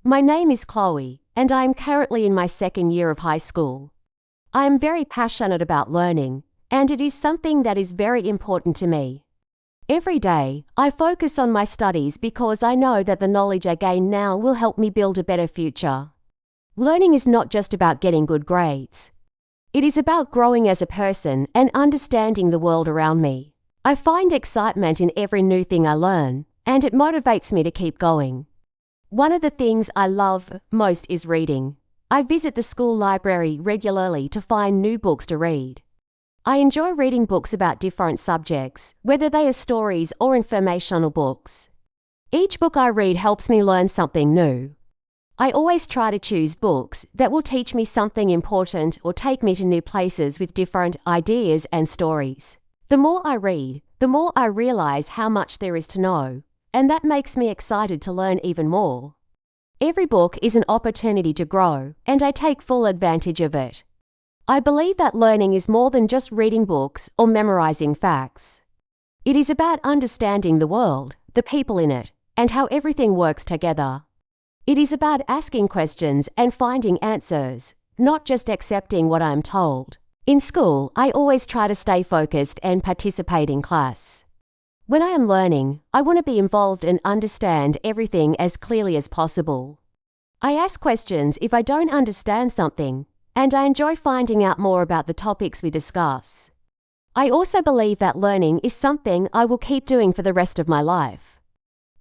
My name is Khloe, and I am currently in my second year of high school. I am very passionate about learning, and it is something that is very important to me. Every day, I focus on my studies because I know that the knowledge I gain now will help me build a better future. Learning is not just about getting good grades. It is about growing as a person and understanding the world around me. I find excitement in every new thing I learn, and it motivates me to keep going. One of the things I love most is reading. I visit the school library regularly to find new books to read. I enjoy reading books about different subjects, whether they are stories or informational books. Each book I read helps me learn something new. I always try to choose books that will teach me something important or take me to new places with different ideas and stories. The more I read, the more I realize how much there is to know, and that makes me excited to learn even more. Every book is an opportunity to grow, and I take full advantage of it. I believe that learning is more than just reading books or memorizing facts. It is about understanding the world, the people in it, and how everything works together. It is about asking questions and finding answers, not just accepting what I am told. In school, I always try to stay focused and participate in class. When I am learning, I want to be involved and understand everything as clearly as possible. I ask questions if I don't understand something, and I enjoy finding out more about the topics we discuss. I also believe that learning is something I will keep doing for the rest of my life.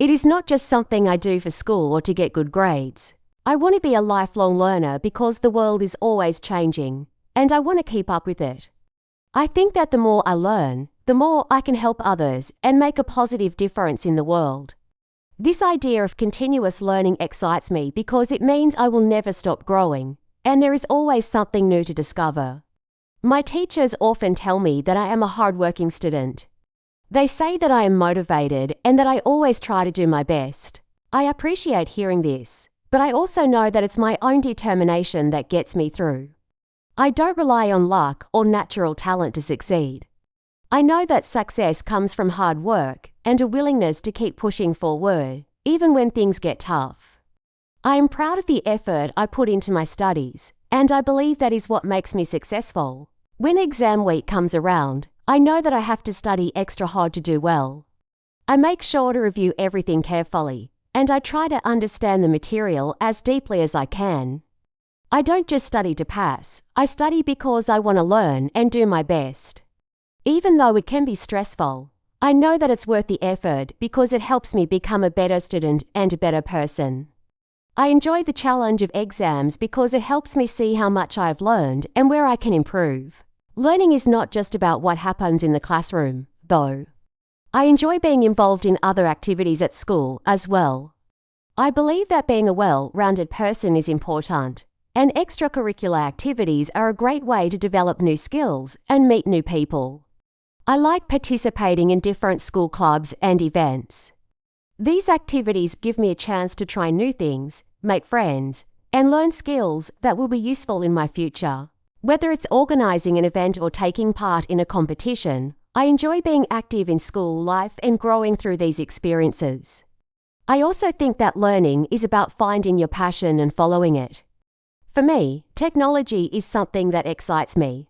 It is not just something I do for school or to get good grades. I want to be a lifelong learner because the world is always changing, and I want to keep up with it. I think that the more I learn, the more I can help others and make a positive difference in the world. This idea of continuous learning excites me because it means I will never stop growing, and there is always something new to discover. My teachers often tell me that I am a hardworking student. They say that I am motivated and that I always try to do my best. I appreciate hearing this, but I also know that it's my own determination that gets me through. I don't rely on luck or natural talent to succeed. I know that success comes from hard work and a willingness to keep pushing forward, even when things get tough. I am proud of the effort I put into my studies, and I believe that is what makes me successful. When exam week comes around, I know that I have to study extra hard to do well. I make sure to review everything carefully, and I try to understand the material as deeply as I can. I don't just study to pass, I study because I want to learn and do my best. Even though it can be stressful, I know that it's worth the effort because it helps me become a better student and a better person. I enjoy the challenge of exams because it helps me see how much I have learned and where I can improve. Learning is not just about what happens in the classroom, though. I enjoy being involved in other activities at school as well. I believe that being a well-rounded person is important, and extracurricular activities are a great way to develop new skills and meet new people. I like participating in different school clubs and events. These activities give me a chance to try new things, make friends, and learn skills that will be useful in my future. Whether it's organizing an event or taking part in a competition, I enjoy being active in school life and growing through these experiences. I also think that learning is about finding your passion and following it. For me, technology is something that excites me.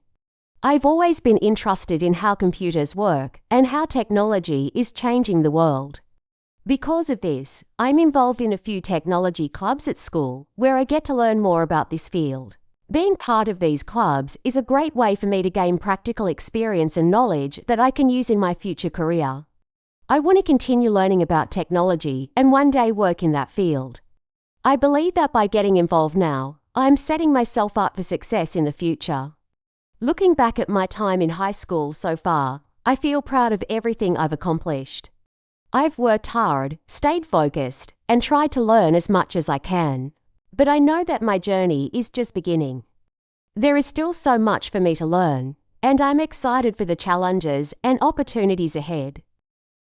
I've always been interested in how computers work and how technology is changing the world. Because of this, I'm involved in a few technology clubs at school where I get to learn more about this field. Being part of these clubs is a great way for me to gain practical experience and knowledge that I can use in my future career. I want to continue learning about technology and one day work in that field. I believe that by getting involved now, I'm setting myself up for success in the future. Looking back at my time in high school so far, I feel proud of everything I've accomplished. I've worked hard, stayed focused, and tried to learn as much as I can. But I know that my journey is just beginning. There is still so much for me to learn, and I'm excited for the challenges and opportunities ahead.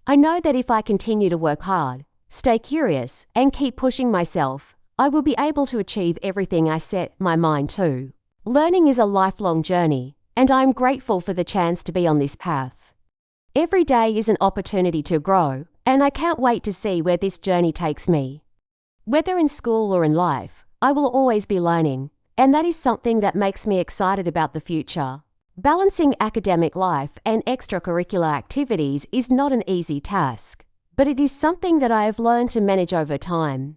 I know that if I continue to work hard, stay curious, and keep pushing myself, I will be able to achieve everything I set my mind to. Learning is a lifelong journey, and I am grateful for the chance to be on this path. Every day is an opportunity to grow, and I can't wait to see where this journey takes me. Whether in school or in life, I will always be learning, and that is something that makes me excited about the future. Balancing academic life and extracurricular activities is not an easy task, but it is something that I have learned to manage over time.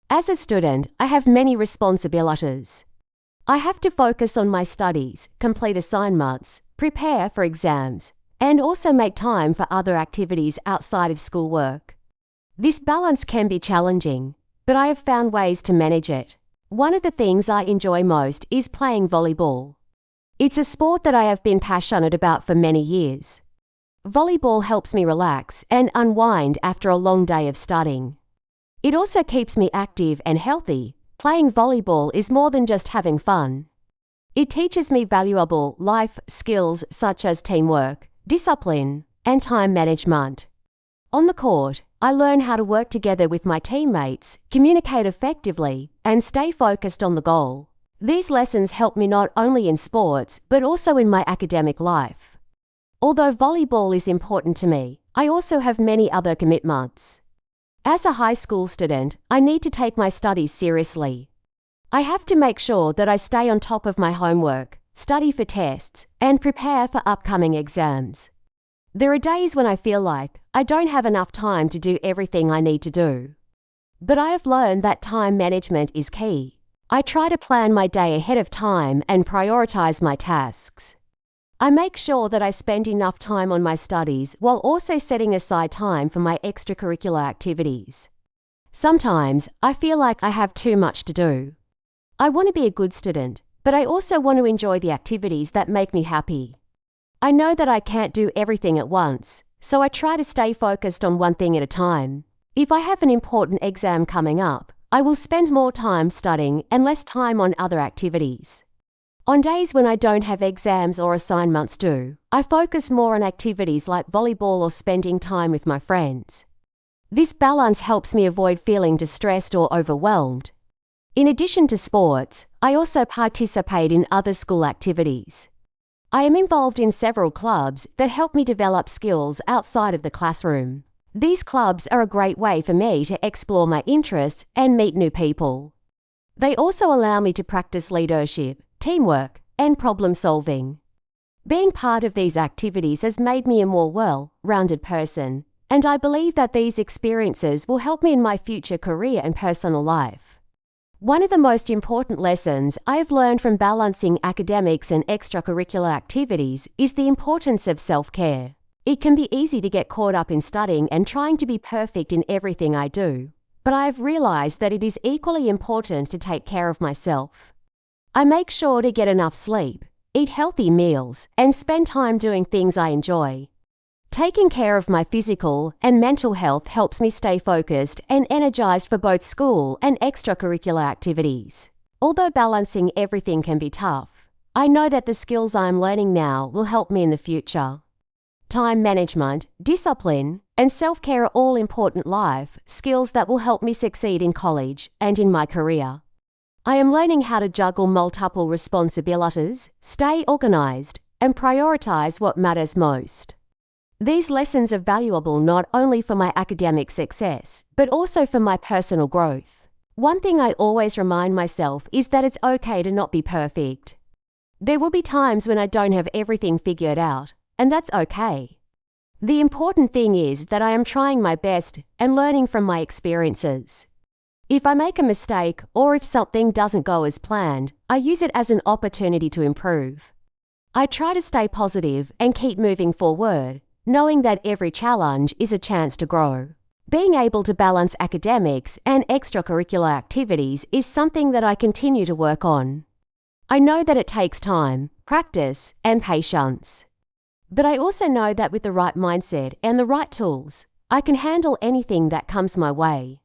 As a student, I have many responsibilities. I have to focus on my studies, complete assignments, prepare for exams, and also make time for other activities outside of schoolwork. This balance can be challenging, but I have found ways to manage it. One of the things I enjoy most is playing volleyball. It's a sport that I have been passionate about for many years. Volleyball helps me relax and unwind after a long day of studying. It also keeps me active and healthy. Playing volleyball is more than just having fun. It teaches me valuable life skills such as teamwork, discipline, and time management. On the court, I learn how to work together with my teammates, communicate effectively, and stay focused on the goal. These lessons help me not only in sports, but also in my academic life. Although volleyball is important to me, I also have many other commitments. As a high school student, I need to take my studies seriously. I have to make sure that I stay on top of my homework, study for tests, and prepare for upcoming exams. There are days when I feel like I don't have enough time to do everything I need to do. But I have learned that time management is key. I try to plan my day ahead of time and prioritize my tasks. I make sure that I spend enough time on my studies while also setting aside time for my extracurricular activities. Sometimes I feel like I have too much to do. I want to be a good student, but I also want to enjoy the activities that make me happy. I know that I can't do everything at once, so I try to stay focused on one thing at a time. If I have an important exam coming up, I will spend more time studying and less time on other activities. On days when I don't have exams or assignments due, I focus more on activities like volleyball or spending time with my friends. This balance helps me avoid feeling distressed or overwhelmed. In addition to sports, I also participate in other school activities. I am involved in several clubs that help me develop skills outside of the classroom. These clubs are a great way for me to explore my interests and meet new people. They also allow me to practice leadership, teamwork, and problem solving. Being part of these activities has made me a more well-rounded person, and I believe that these experiences will help me in my future career and personal life. One of the most important lessons I have learned from balancing academics and extracurricular activities is the importance of self-care. It can be easy to get caught up in studying and trying to be perfect in everything I do, but I have realized that it is equally important to take care of myself. I make sure to get enough sleep, eat healthy meals, and spend time doing things I enjoy. Taking care of my physical and mental health helps me stay focused and energized for both school and extracurricular activities. Although balancing everything can be tough, I know that the skills I am learning now will help me in the future. Time management, discipline, and self-care are all important life skills that will help me succeed in college and in my career. I am learning how to juggle multiple responsibilities, stay organized, and prioritize what matters most. These lessons are valuable not only for my academic success, but also for my personal growth. One thing I always remind myself is that it's okay to not be perfect. There will be times when I don't have everything figured out, and that's okay. The important thing is that I am trying my best and learning from my experiences. If I make a mistake or if something doesn't go as planned, I use it as an opportunity to improve. I try to stay positive and keep moving forward, knowing that every challenge is a chance to grow. Being able to balance academics and extracurricular activities is something that I continue to work on. I know that it takes time, practice, and patience. But I also know that with the right mindset and the right tools, I can handle anything that comes my way.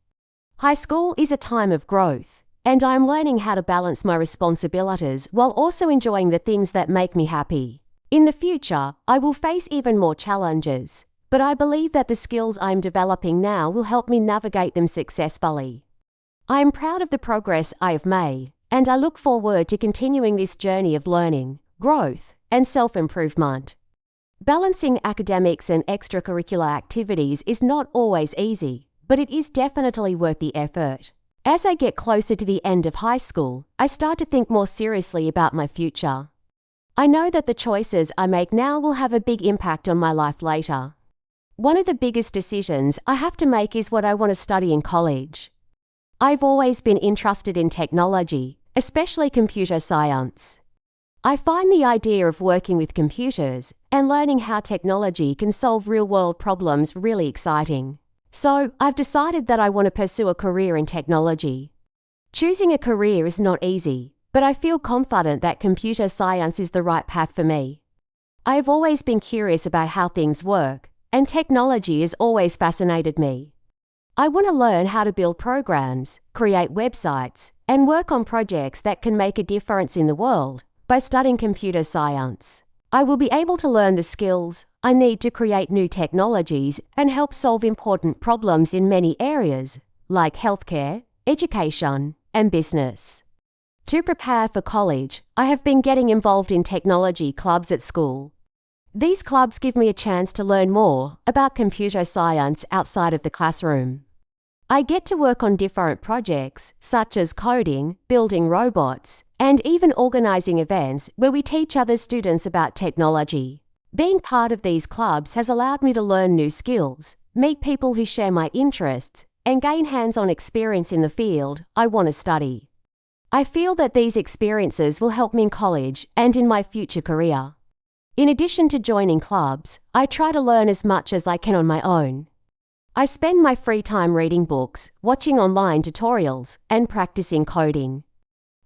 High school is a time of growth, and I am learning how to balance my responsibilities while also enjoying the things that make me happy. In the future, I will face even more challenges, but I believe that the skills I am developing now will help me navigate them successfully. I am proud of the progress I have made, and I look forward to continuing this journey of learning, growth, and self-improvement. Balancing academics and extracurricular activities is not always easy, but it is definitely worth the effort. As I get closer to the end of high school, I start to think more seriously about my future. I know that the choices I make now will have a big impact on my life later. One of the biggest decisions I have to make is what I want to study in college. I've always been interested in technology, especially computer science. I find the idea of working with computers and learning how technology can solve real-world problems really exciting. So, I've decided that I want to pursue a career in technology. Choosing a career is not easy, but I feel confident that computer science is the right path for me. I have always been curious about how things work, and technology has always fascinated me. I want to learn how to build programs, create websites, and work on projects that can make a difference in the world. By studying computer science, I will be able to learn the skills I need to create new technologies and help solve important problems in many areas, like healthcare, education, and business. To prepare for college, I have been getting involved in technology clubs at school. These clubs give me a chance to learn more about computer science outside of the classroom. I get to work on different projects, such as coding, building robots, and even organizing events where we teach other students about technology. Being part of these clubs has allowed me to learn new skills, meet people who share my interests, and gain hands-on experience in the field I want to study. I feel that these experiences will help me in college and in my future career. In addition to joining clubs, I try to learn as much as I can on my own. I spend my free time reading books, watching online tutorials, and practicing coding.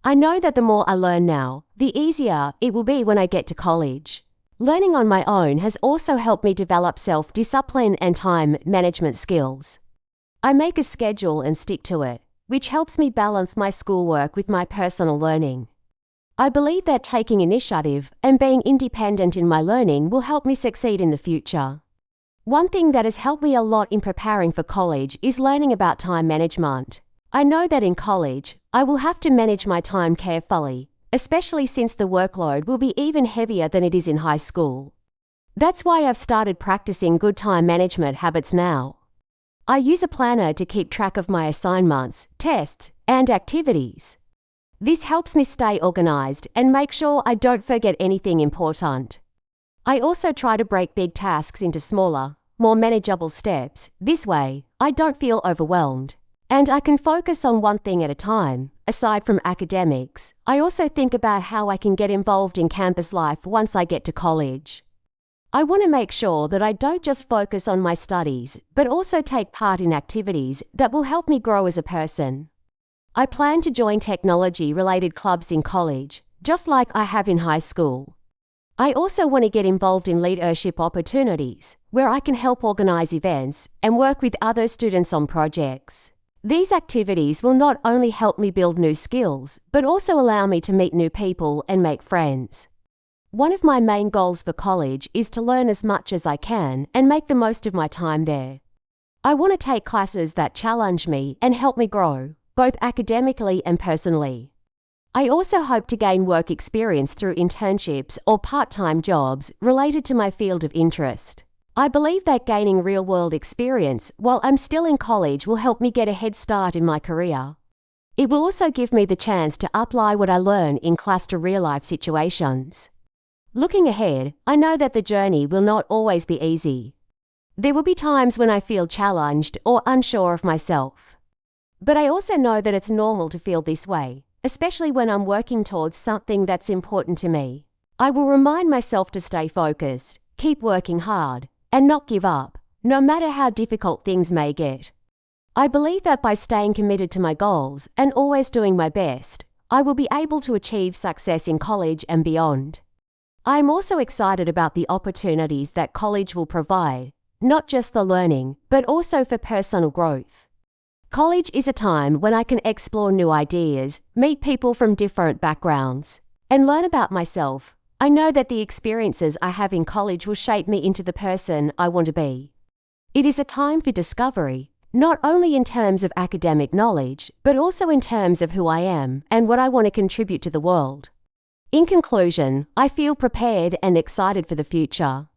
I know that the more I learn now, the easier it will be when I get to college. Learning on my own has also helped me develop self-discipline and time management skills. I make a schedule and stick to it, which helps me balance my schoolwork with my personal learning. I believe that taking initiative and being independent in my learning will help me succeed in the future. One thing that has helped me a lot in preparing for college is learning about time management. I know that in college, I will have to manage my time carefully, especially since the workload will be even heavier than it is in high school. That's why I've started practicing good time management habits now. I use a planner to keep track of my assignments, tests, and activities. This helps me stay organized and make sure I don't forget anything important. I also try to break big tasks into smaller, more manageable steps. This way, I don't feel overwhelmed, and I can focus on one thing at a time. Aside from academics, I also think about how I can get involved in campus life once I get to college. I want to make sure that I don't just focus on my studies, but also take part in activities that will help me grow as a person. I plan to join technology-related clubs in college, just like I have in high school. I also want to get involved in leadership opportunities, where I can help organize events and work with other students on projects. These activities will not only help me build new skills, but also allow me to meet new people and make friends. One of my main goals for college is to learn as much as I can and make the most of my time there. I want to take classes that challenge me and help me grow, both academically and personally. I also hope to gain work experience through internships or part-time jobs related to my field of interest. I believe that gaining real-world experience while I'm still in college will help me get a head start in my career. It will also give me the chance to apply what I learn in class to real-life situations. Looking ahead, I know that the journey will not always be easy. There will be times when I feel challenged or unsure of myself. But I also know that it's normal to feel this way, especially when I'm working towards something that's important to me. I will remind myself to stay focused, keep working hard, and not give up, no matter how difficult things may get. I believe that by staying committed to my goals and always doing my best, I will be able to achieve success in college and beyond. I am also excited about the opportunities that college will provide, not just for learning, but also for personal growth. College is a time when I can explore new ideas, meet people from different backgrounds, and learn about myself. I know that the experiences I have in college will shape me into the person I want to be. It is a time for discovery, not only in terms of academic knowledge, but also in terms of who I am and what I want to contribute to the world. In conclusion, I feel prepared and excited for the future.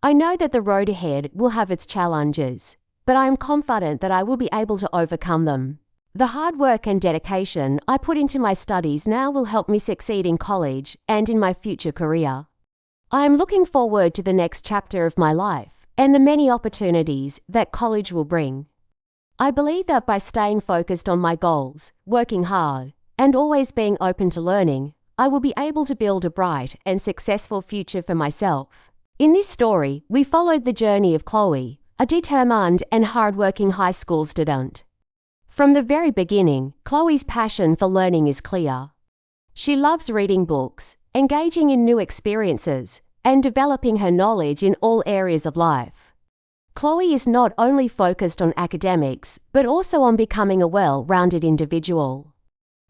I know that the road ahead will have its challenges, but I am confident that I will be able to overcome them. The hard work and dedication I put into my studies now will help me succeed in college and in my future career. I am looking forward to the next chapter of my life and the many opportunities that college will bring. I believe that by staying focused on my goals, working hard, and always being open to learning, I will be able to build a bright and successful future for myself. In this story, we followed the journey of Khloe, a determined and hard-working high school student. From the very beginning, Khloe's passion for learning is clear. She loves reading books, engaging in new experiences, and developing her knowledge in all areas of life. Khloe is not only focused on academics, but also on becoming a well-rounded individual.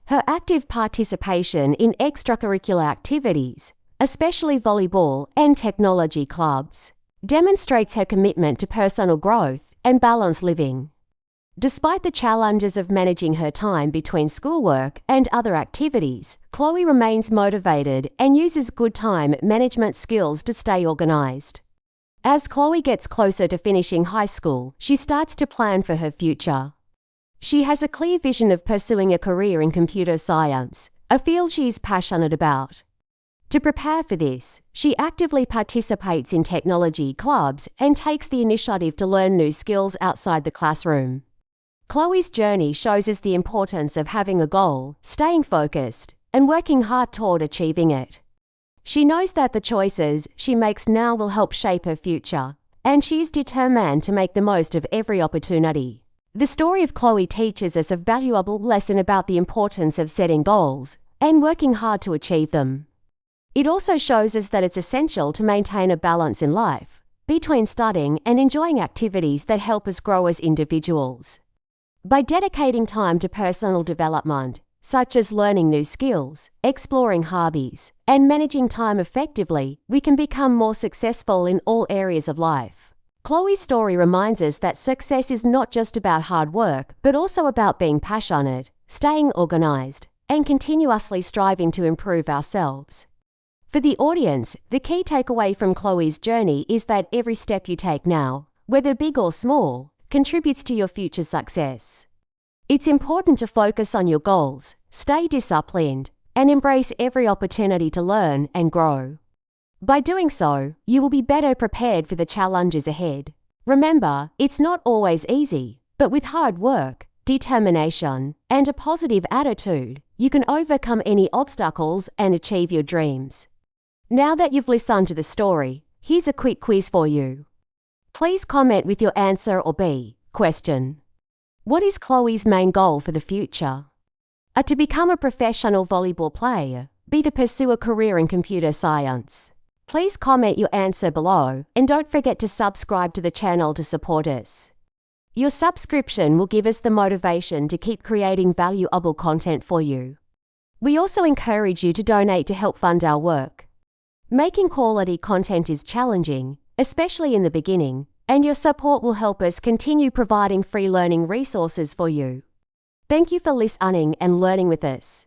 Her active participation in extracurricular activities, especially volleyball and technology clubs, demonstrates her commitment to personal growth and balanced living. Despite the challenges of managing her time between schoolwork and other activities, Khloe remains motivated and uses good time management skills to stay organized. As Khloe gets closer to finishing high school, she starts to plan for her future. She has a clear vision of pursuing a career in computer science, a field she is passionate about. To prepare for this, she actively participates in technology clubs and takes the initiative to learn new skills outside the classroom. Khloe's journey shows us the importance of having a goal, staying focused, and working hard toward achieving it. She knows that the choices she makes now will help shape her future, and she is determined to make the most of every opportunity. The story of Khloe teaches us a valuable lesson about the importance of setting goals and working hard to achieve them. It also shows us that it's essential to maintain a balance in life between studying and enjoying activities that help us grow as individuals. By dedicating time to personal development, such as learning new skills, exploring hobbies, and managing time effectively, we can become more successful in all areas of life. Khloe's story reminds us that success is not just about hard work, but also about being passionate, staying organized, and continuously striving to improve ourselves. For the audience, the key takeaway from Khloe's journey is that every step you take now, whether big or small, contributes to your future success. It's important to focus on your goals, stay disciplined, and embrace every opportunity to learn and grow. By doing so, you will be better prepared for the challenges ahead. Remember, it's not always easy, but with hard work, determination, and a positive attitude, you can overcome any obstacles and achieve your dreams. Now that you've listened to the story, here's a quick quiz for you. Please comment with your answer or B. Question: what is Khloe's main goal for the future? A. To become a professional volleyball player. B. To pursue a career in computer science. Please comment your answer below and don't forget to subscribe to the channel to support us. Your subscription will give us the motivation to keep creating valuable content for you. We also encourage you to donate to help fund our work. Making quality content is challenging, especially in the beginning, and your support will help us continue providing free learning resources for you. Thank you for listening and learning with us.